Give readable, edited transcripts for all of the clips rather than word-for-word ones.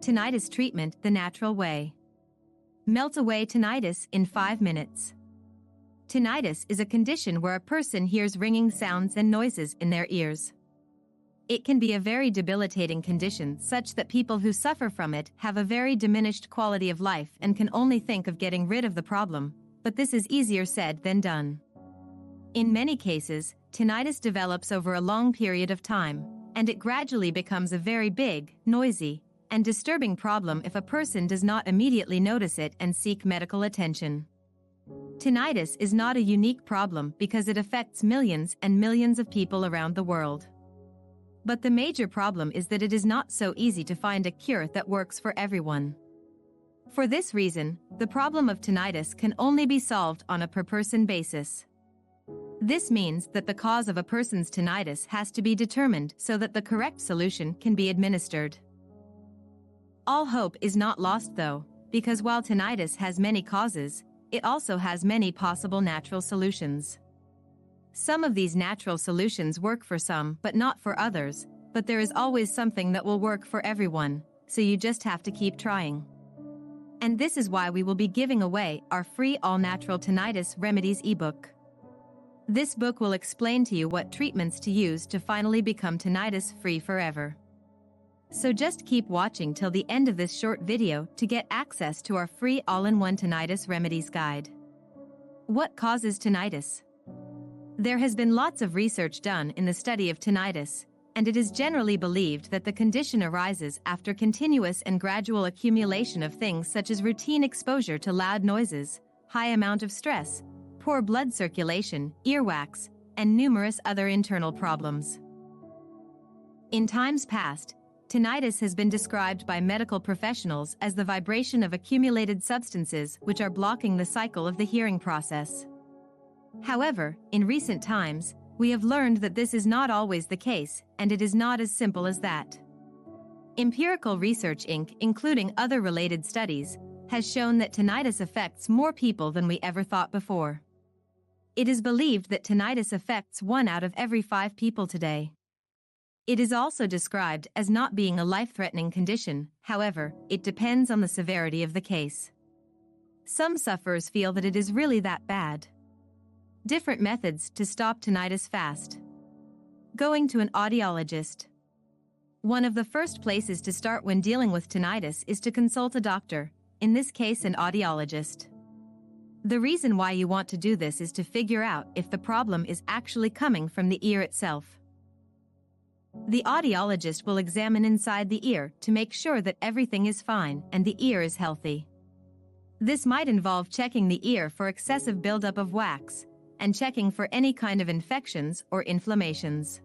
Tinnitus treatment the natural way. Melt away tinnitus in 5 minutes. Tinnitus is a condition where a person hears ringing sounds and noises in their ears. It can be a very debilitating condition such that people who suffer from it have a very diminished quality of life and can only think of getting rid of the problem, but this is easier said than done. In many cases, tinnitus develops over a long period of time, and it gradually becomes a very big, noisy, and disturbing problem if a person does not immediately notice it and seek medical attention. Tinnitus is not a unique problem because it affects millions and millions of people around the world. But the major problem is that it is not so easy to find a cure that works for everyone. For this reason, the problem of tinnitus can only be solved on a per-person basis. This means that the cause of a person's tinnitus has to be determined so that the correct solution can be administered. All hope is not lost though, because while tinnitus has many causes, it also has many possible natural solutions. Some of these natural solutions work for some but not for others, but there is always something that will work for everyone, so you just have to keep trying. And this is why we will be giving away our free all-natural tinnitus remedies ebook. This book will explain to you what treatments to use to finally become tinnitus-free forever. So just keep watching till the end of this short video to get access to our free all-in-one tinnitus remedies guide. What causes tinnitus? There has been lots of research done in the study of tinnitus, and it is generally believed that the condition arises after continuous and gradual accumulation of things such as routine exposure to loud noises, high amount of stress, poor blood circulation, earwax, and numerous other internal problems. In times past, tinnitus has been described by medical professionals as the vibration of accumulated substances which are blocking the cycle of the hearing process. However, in recent times, we have learned that this is not always the case, and it is not as simple as that. Empirical Research Inc., including other related studies, has shown that tinnitus affects more people than we ever thought before. It is believed that tinnitus affects 1 out of every 5 people today. It is also described as not being a life-threatening condition, however, it depends on the severity of the case. Some sufferers feel that it is really that bad. Different methods to stop tinnitus fast. Going to an audiologist. One of the first places to start when dealing with tinnitus is to consult a doctor, in this case an audiologist. The reason why you want to do this is to figure out if the problem is actually coming from the ear itself. The audiologist will examine inside the ear to make sure that everything is fine and the ear is healthy. This might involve checking the ear for excessive buildup of wax, and checking for any kind of infections or inflammations.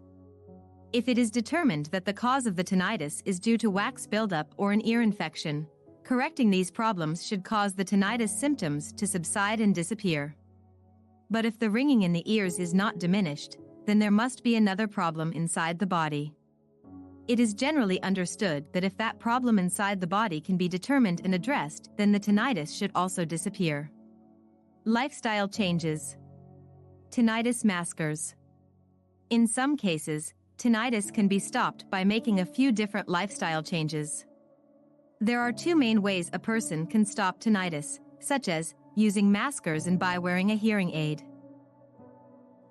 If it is determined that the cause of the tinnitus is due to wax buildup or an ear infection, correcting these problems should cause the tinnitus symptoms to subside and disappear. But if the ringing in the ears is not diminished, then there must be another problem inside the body. It is generally understood that if that problem inside the body can be determined and addressed, then the tinnitus should also disappear. Lifestyle changes. Tinnitus maskers. In some cases, tinnitus can be stopped by making a few different lifestyle changes. There are 2 main ways a person can stop tinnitus, such as using maskers and by wearing a hearing aid.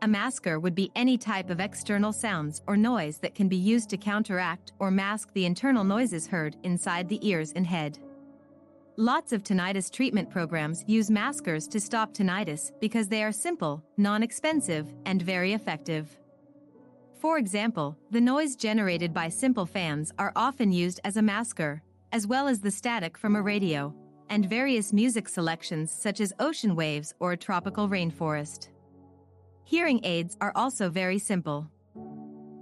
A masker would be any type of external sounds or noise that can be used to counteract or mask the internal noises heard inside the ears and head. Lots of tinnitus treatment programs use maskers to stop tinnitus because they are simple, non-expensive, and very effective. For example, the noise generated by simple fans are often used as a masker, as well as the static from a radio, and various music selections such as ocean waves or a tropical rainforest. Hearing aids are also very simple.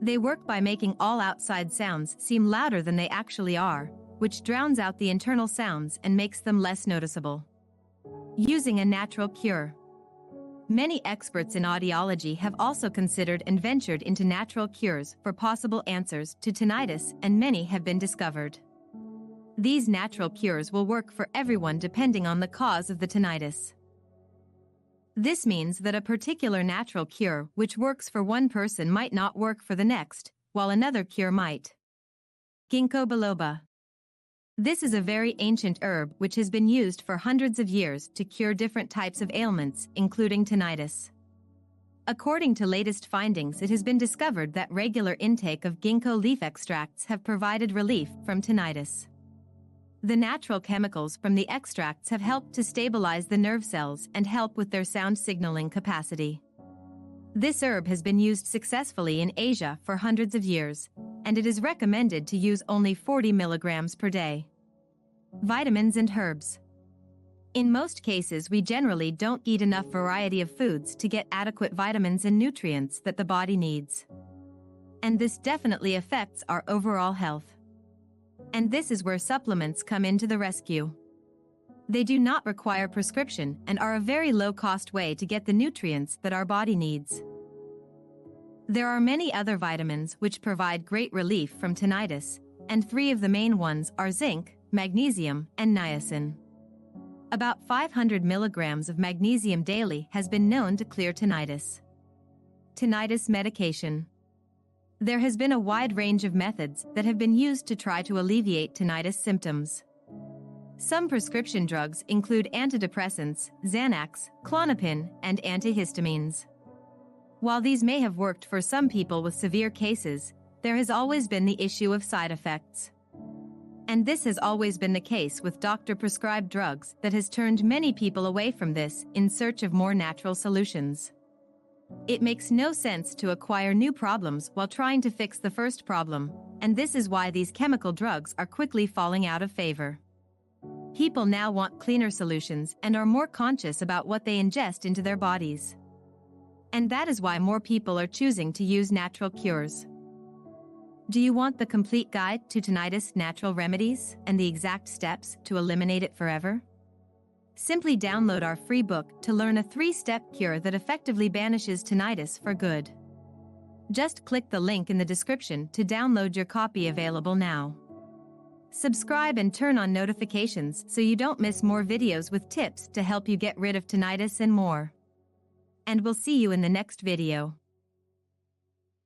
They work by making all outside sounds seem louder than they actually are, which drowns out the internal sounds and makes them less noticeable. Using a natural cure. Many experts in audiology have also considered and ventured into natural cures for possible answers to tinnitus, and many have been discovered. These natural cures will work for everyone depending on the cause of the tinnitus. This means that a particular natural cure which works for one person might not work for the next, while another cure might. Ginkgo biloba. This is a very ancient herb which has been used for hundreds of years to cure different types of ailments, including tinnitus. According to latest findings, it has been discovered that regular intake of ginkgo leaf extracts have provided relief from tinnitus. The natural chemicals from the extracts have helped to stabilize the nerve cells and help with their sound signaling capacity. This herb has been used successfully in Asia for hundreds of years, and it is recommended to use only 40 milligrams per day. Vitamins and herbs. In most cases, we generally don't eat enough variety of foods to get adequate vitamins and nutrients that the body needs. And this definitely affects our overall health. And this is where supplements come into the rescue. They do not require prescription and are a very low-cost way to get the nutrients that our body needs. There are many other vitamins which provide great relief from tinnitus, and 3 of the main ones are zinc, magnesium, and niacin. About 500 milligrams of magnesium daily has been known to clear tinnitus. Tinnitus medication. There has been a wide range of methods that have been used to try to alleviate tinnitus symptoms. Some prescription drugs include antidepressants, Xanax, Klonopin, and antihistamines. While these may have worked for some people with severe cases, there has always been the issue of side effects. And this has always been the case with doctor-prescribed drugs that has turned many people away from this in search of more natural solutions. It makes no sense to acquire new problems while trying to fix the first problem, and this is why these chemical drugs are quickly falling out of favor. People now want cleaner solutions and are more conscious about what they ingest into their bodies. And that is why more people are choosing to use natural cures. Do you want the complete guide to tinnitus natural remedies and the exact steps to eliminate it forever? Simply download our free book to learn a 3-step cure that effectively banishes tinnitus for good. Just click the link in the description to download your copy, available now. Subscribe and turn on notifications so you don't miss more videos with tips to help you get rid of tinnitus and more. And we'll see you in the next video.